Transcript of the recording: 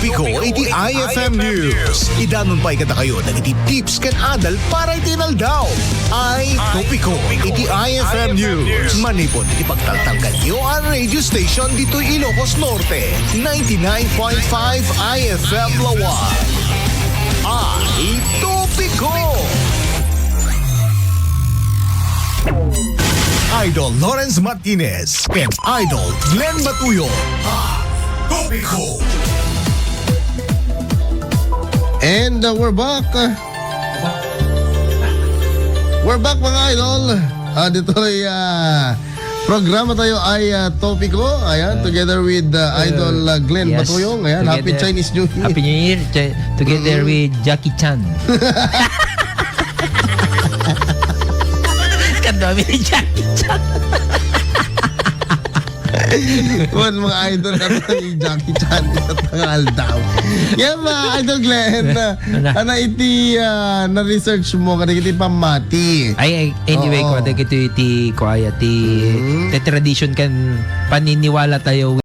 Topiko iti IFM News. Idanon pa ikata kayo ng iti tips ken adal para iti naldaw. Ay Topiko iti IFM News. Manipon iti pagtaltanggal nyo ang radio station dito Ilocos Norte. 99.5 IFM Lawan. Ay Topiko. Idol Lawrence Martinez and Idol Glenn Batuyo. Topiko. And we're back. We're back mga idol. Dito ay programa tayo ay Topiko. Ayan, together with Idol Glenn yes, Batuyong. Ayan, Happy Chinese New Year. Happy New Year together with Jackie Chan. Kadami ni Jackie Chan. One mga idol natin Jackie Chan sa tangal daw. Yan mga idol Glenn. Ano iti na-research mo kada iti pamati. Ay anyway, ko iti ko ay iti tradition kan paniniwala tayo